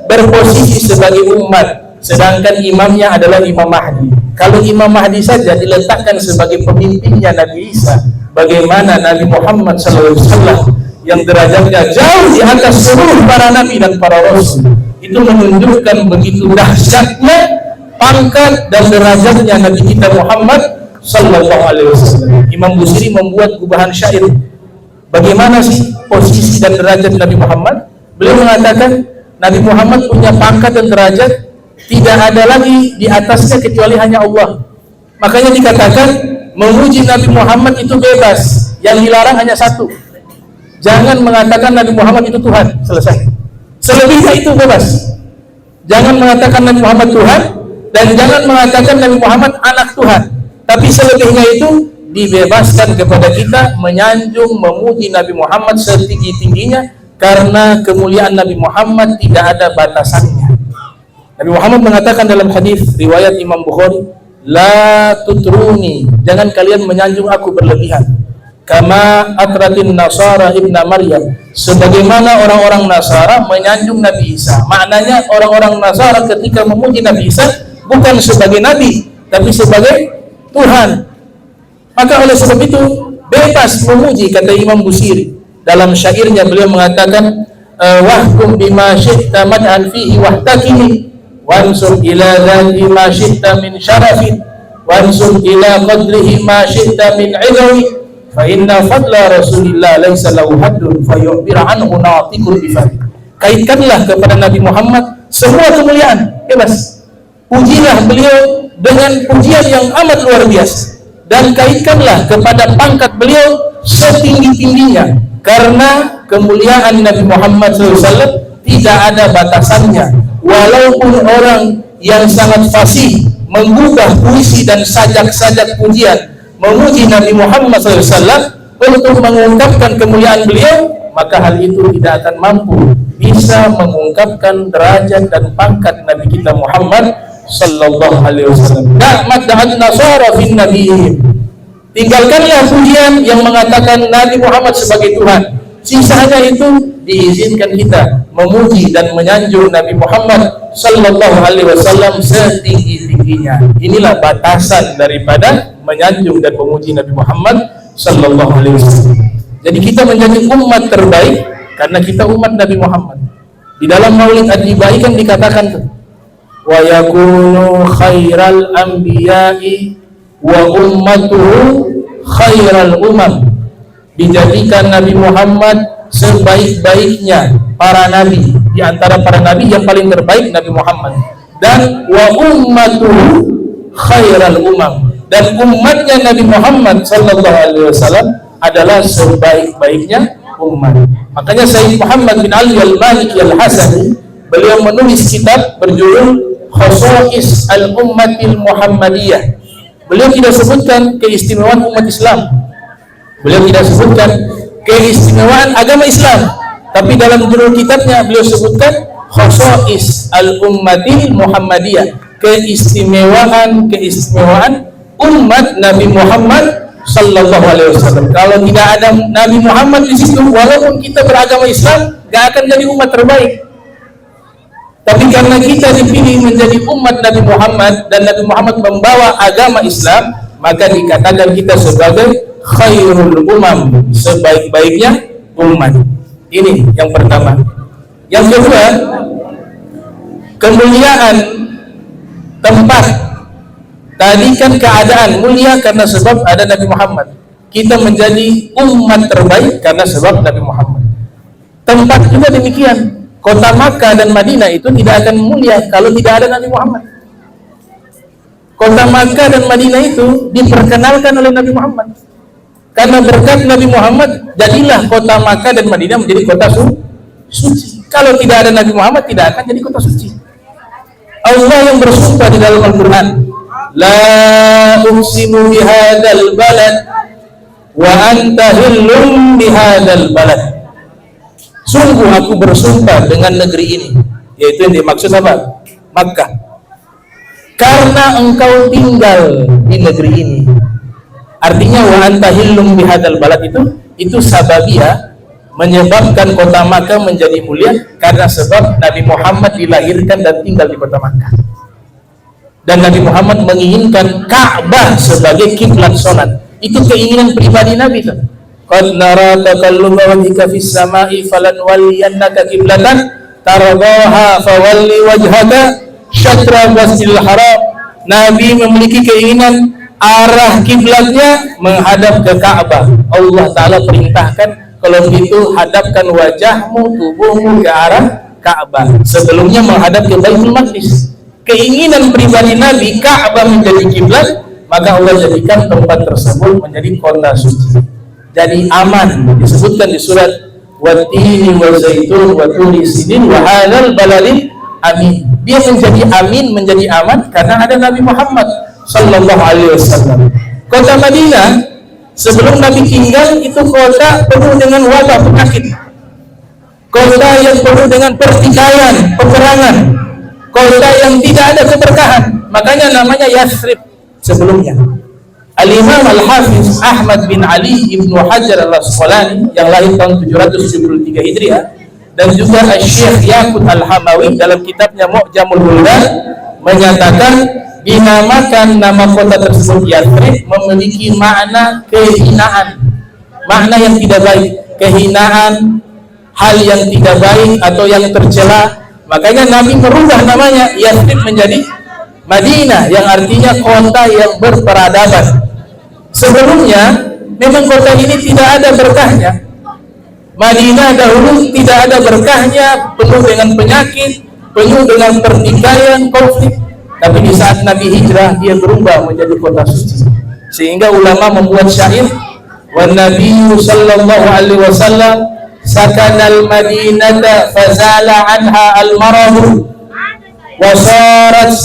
berposisi sebagai umat, sedangkan imamnya adalah Imam Mahdi. Kalau Imam Mahdi saja diletakkan sebagai pemimpinnya Nabi Isa, bagaimana Nabi Muhammad SAW yang derajatnya jauh di atas seluruh para nabi dan para rasul? Itu menunjukkan begitu dahsyatnya pangkat dan derajatnya Nabi kita Muhammad SAW. Imam Busiri membuat gubahan syair. Bagaimana sih posisi dan derajat Nabi Muhammad? Beliau mengatakan, Nabi Muhammad punya pangkat dan derajat tidak ada lagi di atasnya kecuali hanya Allah. Makanya dikatakan memuji Nabi Muhammad itu bebas, yang dilarang hanya satu, jangan mengatakan Nabi Muhammad itu Tuhan. Selesai. Selebihnya itu bebas. Jangan mengatakan Nabi Muhammad Tuhan dan jangan mengatakan Nabi Muhammad anak Tuhan. Tapi selebihnya itu dibebaskan kepada kita menyanjung, memuji Nabi Muhammad setinggi-tingginya, karena kemuliaan Nabi Muhammad tidak ada batasannya. Nabi Muhammad mengatakan dalam hadis riwayat Imam Bukhari, la tutruni, jangan kalian menyanjung aku berlebihan, kama atratin Nasara ibna Maryam, sebagaimana orang-orang Nasara menyanjung Nabi Isa. Maknanya orang-orang Nasara ketika memuji Nabi Isa bukan sebagai Nabi, tapi sebagai Tuhan. Maka oleh sebab itu bebas memuji, kata Imam Busiri dalam syairnya. Beliau mengatakan, wahkum bima syi'ta mad'an fihi wahtakini wansur ila dhati ma syi'ta min syarafin wansur ila qadrihi ma syi'ta min idawi fa inna fadla rasulillah laysa lahu haddun fa yu'bir anhu natiqul bifadli. Kaitkanlah kepada Nabi Muhammad semua kemuliaan, bebas. Pujilah beliau dengan pujian yang amat luar biasa, dan kaitkanlah kepada pangkat beliau setinggi-tingginya, karena kemuliaan Nabi Muhammad SAW tidak ada batasannya. Walaupun orang yang sangat fasih menggubah puisi dan sajak-sajak pujian memuji Nabi Muhammad SAW untuk mengungkapkan kemuliaan beliau, maka hal itu tidak akan mampu bisa mengungkapkan derajat dan pangkat Nabi kita Muhammad sallallahu alaihi wasallam. Da'mat da'at nasara fin nabiyyin. Tinggalkanlah pujian yang mengatakan Nabi Muhammad sebagai Tuhan. Sisanya itu diizinkan kita memuji dan menyanjung Nabi Muhammad sallallahu alaihi wasallam setinggi-tingginya. Inilah batasan daripada menyanjung dan memuji Nabi Muhammad sallallahu alaihi wasallam. Jadi kita menjadi umat terbaik karena kita umat Nabi Muhammad. Di dalam Maulid Ad-Dibai kan dikatakan tuh, wa yakunu khairal anbiya'i wa ummatuhu khairal umam. dijadikan Nabi Muhammad sebaik-baiknya para nabi, di antara para nabi yang paling terbaik Nabi Muhammad, dan wa ummatuhu khairal umam, dan umatnya Nabi Muhammad sallallahu alaihi wasallam adalah sebaik-baiknya umat. Makanya Sayyid Muhammad bin Ali al-Maliki al-Hasani, beliau menulis kitab berjudul Khosais al-Ummatil Muhammadiyah. Beliau tidak sebutkan keistimewaan umat Islam, beliau tidak sebutkan keistimewaan agama Islam, tapi dalam judul kitabnya beliau sebutkan Khosais al-Ummatil Muhammadiyah, keistimewaan umat Nabi Muhammad sallallahu alaihi wasallam. Kalau tidak ada Nabi Muhammad di situ, walaupun kita beragama Islam, gak akan jadi umat terbaik. Tapi karena kita dipilih menjadi umat Nabi Muhammad dan Nabi Muhammad membawa agama Islam, maka dikatakan kita sebagai khairul umam, sebaik-baiknya umat. Ini yang pertama. Yang kedua, kemuliaan tempat. Tadi kan keadaan mulia karena sebab ada Nabi Muhammad. Kita menjadi umat terbaik karena sebab Nabi Muhammad. Tempat juga demikian. Kota Makkah dan Madinah itu tidak akan mulia kalau tidak ada Nabi Muhammad. Kota Makkah dan Madinah itu diperkenalkan oleh Nabi Muhammad. Karena berkat Nabi Muhammad, jadilah kota Makkah dan Madinah menjadi kota suci. Kalau tidak ada Nabi Muhammad, tidak akan jadi kota suci. Allah yang bersumpah di dalam Al-Quran, la uqsimu bihadzal balad wa anta hillum bihadzal balad. Sungguh aku bersumpah dengan negeri ini, yaitu yang dimaksud apa? Makkah. Karena engkau tinggal di negeri ini. Artinya wa anta hillum bihadzal balad itu sababiyah, menyebabkan kota Makkah menjadi mulia karena sebab Nabi Muhammad dilahirkan dan tinggal di kota Makkah. Dan Nabi Muhammad menginginkan Ka'bah sebagai kiblat salat. Itu keinginan pribadi Nabi itu. Qad nara takalluma wajhika fis sama'i falanwalliyannaka qiblatan tardaha fawalli wajhaka syatra masjidil haram. Nabi memiliki keinginan arah kiblatnya menghadap ke Ka'bah. Allah Ta'ala perintahkan, kalau begitu hadapkan wajahmu, tubuhmu ke arah Ka'bah. Sebelumnya menghadap ke Baitul Maqdis. Keinginan pribadi Nabi Ka'bah menjadi kiblat, maka Allah jadikan tempat tersebut menjadi kota suci. Jadi aman, disebutkan di surat Wat-tini waz-zaitun wa turi sinin wa hadzal baladil amin. Dia menjadi amin, menjadi aman karena ada Nabi Muhammad sallallahu alaihi wasallam. Kota Madinah sebelum Nabi tinggal itu kota penuh dengan wabah penyakit. Kota yang penuh dengan pertikaian, peperangan. Kota yang tidak ada keberkahan. Makanya namanya Yathrib sebelumnya. Al-Imam Al-Hafiz Ahmad bin Ali Ibnu Hajar Al-Asqalani yang lahir tahun 773 Hijriah, dan juga Syekh Yaqut Al-Hamawi dalam kitabnya Mu'jamul Buldan menyatakan dinamakan nama kota tersebut Yathrib memiliki makna kehinaan, makna yang tidak baik, kehinaan, hal yang tidak baik atau yang tercela. Makanya Nabi merubah namanya Yathrib menjadi Madinah, yang artinya kota yang berperadaban. Sebelumnya memang kota ini tidak ada berkahnya. Madinah dahulu tidak ada berkahnya, penuh dengan penyakit, penuh dengan pertikaian, konflik. Tapi di saat Nabi hijrah, dia berubah menjadi kota suci. Sehingga ulama membuat syair, wan nabiyyu sallallahu alaihi wasallam sakanal madinata fazala anha al-maradu wa sarat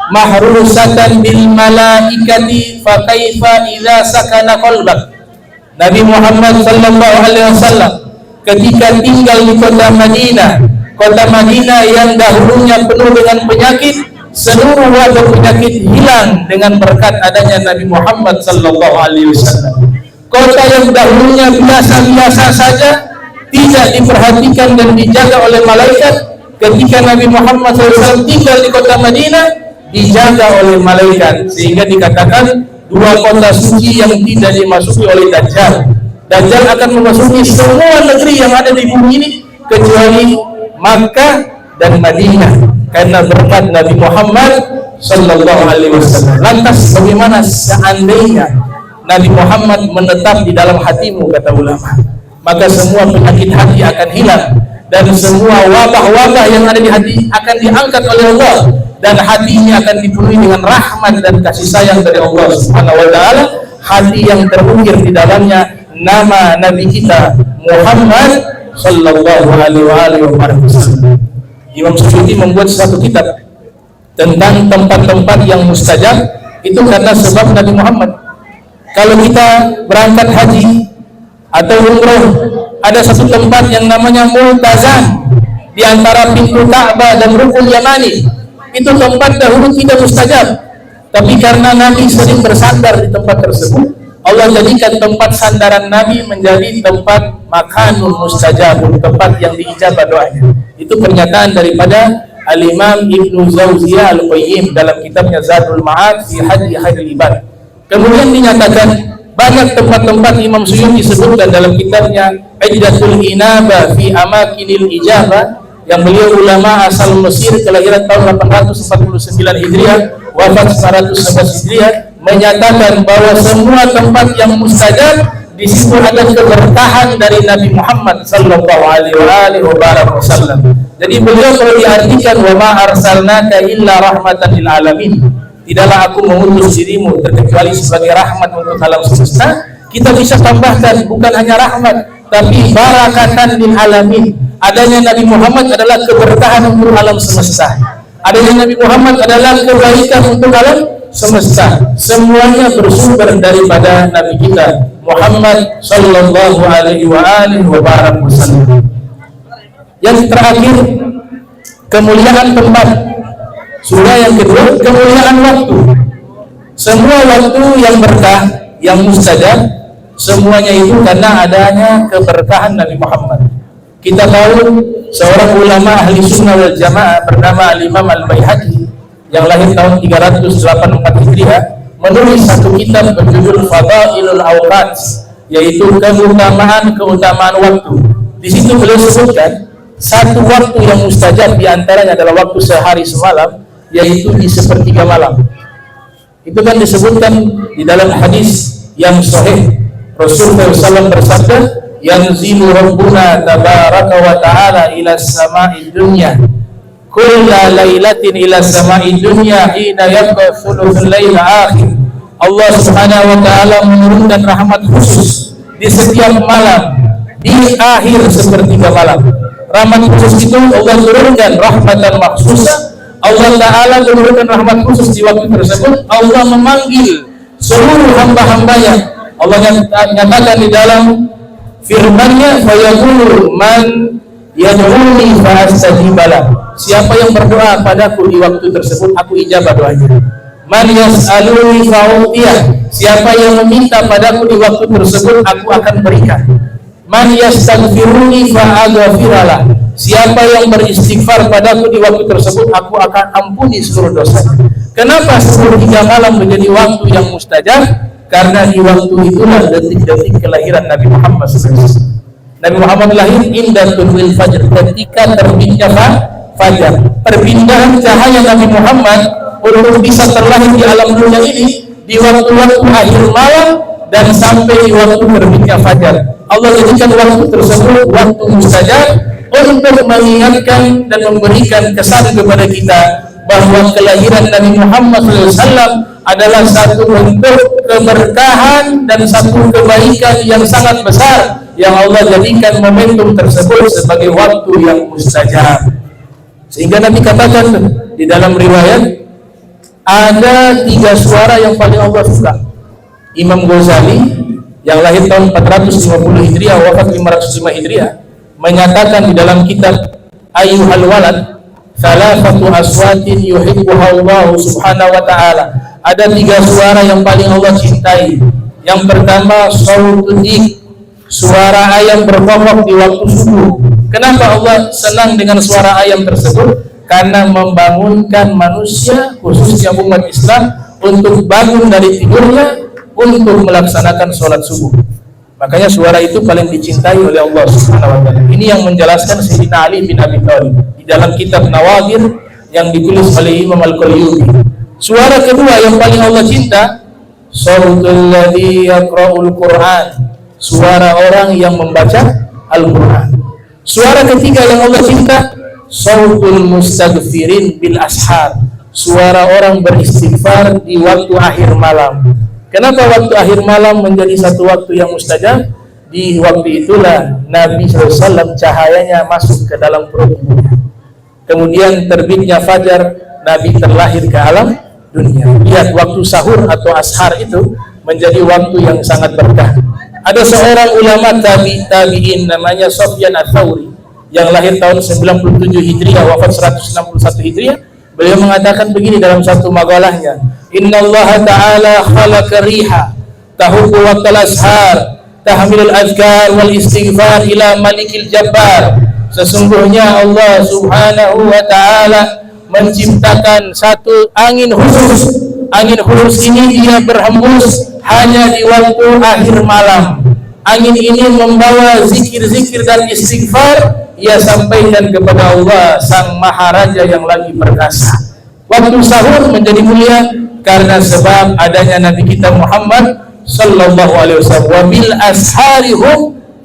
mahrusatan bil malaikati fa kaifa idza sakana qalbak. Nabi Muhammad sallallahu alaihi wasallam ketika tinggal di kota Madinah yang dahulunya penuh dengan penyakit, seluruh wabah penyakit hilang dengan berkat adanya Nabi Muhammad sallallahu alaihi wasallam. Kota yang dahulunya biasa-biasa saja, tidak diperhatikan dan dijaga oleh malaikat, ketika Nabi Muhammad SAW tinggal di kota Madinah, dijaga oleh malaikat, sehingga dikatakan dua kota suci yang tidak dimasuki oleh Dajjal. Dajjal akan memasuki semua negeri yang ada di bumi ini kecuali Makkah dan Madinah karena berkat Nabi Muhammad sallallahu alaihi wasallam. Lantas bagaimana seandainya Nabi Muhammad menetap di dalam hatimu, kata ulama, maka semua penyakit hati akan hilang, dan semua wabah-wabah yang ada di hati akan diangkat oleh Allah, dan hati ini akan dipenuhi dengan rahmat dan kasih sayang dari Allah Subhanahu wa taala. Hati yang terukir di dalamnya nama Nabi kita Muhammad sallallahu alaihi wasallam. Imam Suyuti membuat suatu kitab tentang tempat-tempat yang mustajab itu karena sebab Nabi Muhammad. Kalau kita berangkat haji atau umroh, ada satu tempat yang namanya Multazam di antara pintu Ka'bah dan Rukun Yamani. Itu tempat dahulu tidak mustajab, tapi karena Nabi sering bersandar di tempat tersebut, Allah jadikan tempat sandaran Nabi menjadi tempat makanun mustajabun, tempat yang diijabah doanya. Itu pernyataan daripada Al-Imam Ibnu Zawziyah Al-Qayyim dalam kitabnya Zadul Ma'ad fi Hadi Khairil Ibad. Kemudian dinyatakan banyak tempat-tempat Imam Suyuti sebutkan dalam kitabnya Ijdatul Inaba fi Amakinil Ijabah, yang beliau ulama asal Mesir, kelahiran tahun 849 Hijriah, wafat 911 Hijriah, menyatakan bahwa semua tempat yang mustajab di situ ada keberkahan dari Nabi Muhammad sallallahu alaihi wasallam. Jadi beliau kalau diartikan wa ma arsalnaka illa rahmatan lil alamin, tidaklah aku mengutus dirimu terkecuali sebagai rahmat untuk alam semesta, kita bisa tambahkan bukan hanya rahmat tapi barakatan lil alamin. Adanya Nabi Muhammad adalah keberkahan untuk alam semesta. Adanya Nabi Muhammad adalah kebaikan untuk alam semesta. Semuanya bersumber daripada Nabi kita Muhammad sallallahu alaihi wasallam. Yang terakhir, kemuliaan tempat. Surah yang kedua, kemuliaan waktu. Semua waktu yang berkah, yang mustajab, semuanya itu karena adanya keberkahan Nabi Muhammad. Kita tahu seorang ulama ahli sunnah wal jamaah bernama Al-Imam Al-Baihaqi yang lahir tahun 384 Hijriah menulis satu kitab berjudul Fadailul Awqat, yaitu keutamaan waktu. Di situ beliau sebutkan satu waktu yang mustajab di antaranya adalah waktu sehari semalam, yaitu di sepertiga malam. Itu kan disebutkan di dalam hadis yang sahih. Rasulullah SAW bersabda, yanzilu rabbuna tabaraka wa ta'ala ila samai dunya kulla lailatin ila samai dunya hina yabqa thuluthul lail akhir. Allah Subhanahu wa ta'ala menurunkan rahmat khusus di setiap malam di akhir sepertiga malam. Rahmat khusus itu Allah turunkan rahmatan maksusah. Allah Ta'ala menurunkan rahmat khusus di waktu tersebut. Allah memanggil seluruh hamba-hambanya. Allah nyatakan di dalam firman-Nya, fayaqulu man yad'uni fa'astajibala. Siapa yang berdoa padaku di waktu tersebut, aku ijabah doanya. Man yas'aluni fa'utiyah. Siapa yang meminta padaku di waktu tersebut, aku akan berikan. Man yastaghfiruni fa'aghfiralah. Siapa yang beristighfar padaku di waktu tersebut, aku akan ampuni seluruh dosa. Kenapa sepertiga malam menjadi waktu yang mustajab? Karena di waktu itulah detik-detik kelahiran Nabi Muhammad SAW. Nabi Muhammad lahir inda tulwil fajr, ketika terbitnya fajar. Perpindahan cahaya Nabi Muhammad untuk bisa terlahir di alam dunia ini di waktu-waktu akhir malam dan sampai di waktu terbitnya fajar. Allah jadikan waktu tersebut waktu mustajab untuk mengingatkan dan memberikan kesan kepada kita bahwa kelahiran Nabi Muhammad SAW adalah satu bentuk keberkahan dan satu kebaikan yang sangat besar yang Allah jadikan momentum tersebut sebagai waktu yang mustajab. Sehingga Nabi katakan di dalam riwayat, ada 3 suara yang paling Allah suka. Imam Ghazali yang lahir tahun 450 Hijriah, wafat 505 Hijriah, menyatakan di dalam kitab Ayyuhal Walad, salafatu aswatin yuhibbuha Allah subhanahu wa ta'ala. Ada 3 suara yang paling Allah cintai. Yang pertama, sautudik, suara ayam berkokok di waktu subuh. Kenapa Allah senang dengan suara ayam tersebut? Karena membangunkan manusia, khususnya umat Islam, untuk bangun dari tidurnya untuk melaksanakan sholat subuh. Makanya suara itu paling dicintai oleh Allah Subhanahu wa ta'ala. Ini yang menjelaskan Sayyidina Ali bin Abi Thalib di dalam kitab Nawadir yang ditulis oleh Imam Al-Qayyubi. Suara kedua yang paling Allah cinta, sautul ladzi yaqra'ul Qur'an, suara orang yang membaca Al-Qur'an. Suara ketiga yang Allah cinta, sautul mustaghfirin bil ashar, suara orang beristighfar di waktu akhir malam. Kenapa waktu akhir malam menjadi satu waktu yang mustajab? Di waktu itulah Nabi SAW cahayanya masuk ke dalam perut ibunya. Kemudian terbitnya fajar, Nabi terlahir ke alam dunia. Lihat, waktu sahur atau ashar itu menjadi waktu yang sangat berkah. Ada seorang ulama tabi'in namanya Sufyan Ats-Tsauri yang lahir tahun 97 Hijriah, wafat 161 Hijriah. Beliau mengatakan begini dalam satu magalahnya, Innallaha ta'ala khalaqa riha tahubbu waqtal ashar tahmilul azkar wal istighfar ila malikil jabbar. Sesungguhnya Allah subhanahu wa ta'ala menciptakan satu angin khusus. Angin khusus ini dia berhembus hanya di waktu akhir malam. Angin ini membawa zikir-zikir dan istighfar, ia sampaikan kepada Allah sang maharaja yang lagi perkasa. Waktu sahur menjadi mulia karena sebab adanya Nabi kita Muhammad sallallahu alaihi wasallam. Wa bil asharihum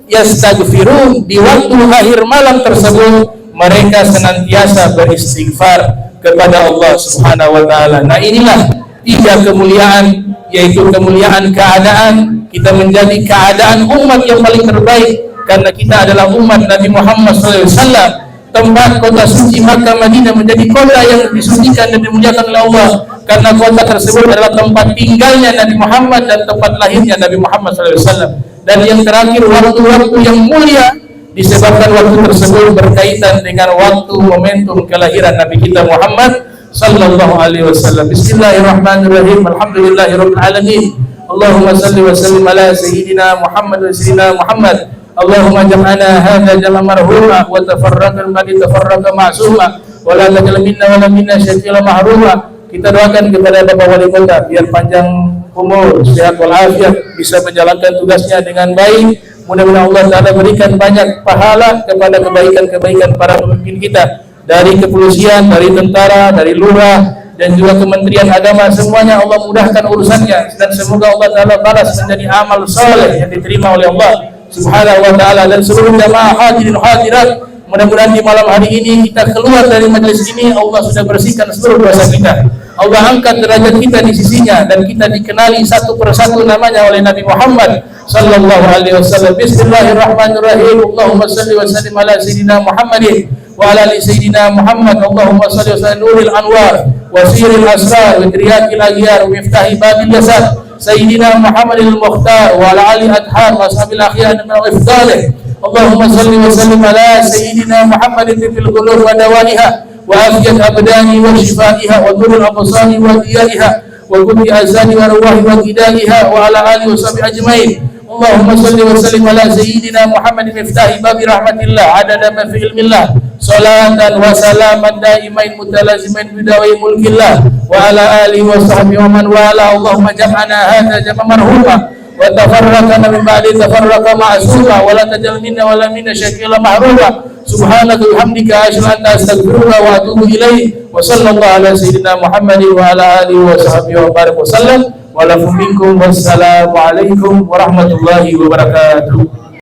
yastaghfirun, di waktu akhir malam tersebut mereka senantiasa beristighfar kepada Allah Subhanahu wa taala. Nah, inilah tiga kemuliaan, yaitu kemuliaan keadaan, kita menjadi keadaan umat yang paling terbaik karena kita adalah umat Nabi Muhammad SAW. Tempat kota suci Makkah Madinah menjadi kota yang disucikan dan dimuliakan oleh Allah karena kota tersebut adalah tempat tinggalnya Nabi Muhammad dan tempat lahirnya Nabi Muhammad SAW. Dan yang terakhir, waktu-waktu yang mulia disebabkan waktu tersebut berkaitan dengan waktu momentum kelahiran Nabi kita Muhammad sallallahu alaihi wasallam. Bismillahirrahmanirrahim. Alhamdulillahirabbil alamin. Allahumma salli wa sallim ala sayyidina Muhammad wa sayyidina Muhammad. Allahumma jam'ana hadza jam'an marhuma wa tafarraqna ba'di tafarraqa ma'suma wa la tajal minna wa la minna syai'an mahruma. Kita doakan kepada Bapak Wali Kota biar panjang umur, sehat walafiat, bisa menjalankan tugasnya dengan baik. Mudah-mudahan Allah Ta'ala berikan banyak pahala kepada kebaikan-kebaikan para pemimpin kita, dari kepolisian, dari tentara, dari lurah, dan juga Kementerian Agama. Semuanya Allah mudahkan urusannya, dan semoga Allah Ta'ala balas menjadi amal soleh yang diterima oleh Allah Subhanahu wa Ta'ala. Dan seluruh jamaah hadirin hadirat, mudah-mudahan di malam hari ini kita keluar dari majelis ini, Allah sudah bersihkan seluruh dosa kita, Allah angkat derajat kita di sisinya, dan kita dikenali satu persatu namanya oleh Nabi Muhammad sallallahu alaihi wasallam. Bismillahirrahmanirrahim. Allahumma salli wa sallim ala sayyidina Muhammadin wa ala ali sayyidina Muhammad. Allahumma salli wa sallim nuril anwar wa siril asrar wa riyadil aghyar wa miftahi babil jasad sayyidina Muhammadil mukhtar wa ala ali adhar wa ashabil akhyar min al-ifdalih. Allahumma salli wa sallim ala sayyidina Muhammadin fil qulub wa dawaniha wa afiyat abdani wa shifaiha wa nurul absari wa diyaiha wa kulli azani wa ruhi wa gidaliha wa ala alihi wa sahbihi ajmain. Allahumma salli wa sallim ala sayyidina Muhammadin miftahi babi rahmatillah adada ma fi ilmillah salatan wa salaman daimain mutalazimain bidawai mulkillah wa ala alihi wa sahbihi wa man wala. Allahumma jam'ana hadza jam'an marhuma wa tafarraqna min ba'di tafarraqa ma'suma wa la tajal minna wa la minna syai'an mahruma. Subhanaka bihamdika asyhadu an la ilaha illa anta astaghfiruka wa atubu ilaik. Wa sallallahu ala sayyidina Muhammadin wa ala alihi wa sahbihi wa barik wa sallam. Wa lakum minkum wassalamu alaikum warahmatullahi wabarakatuh.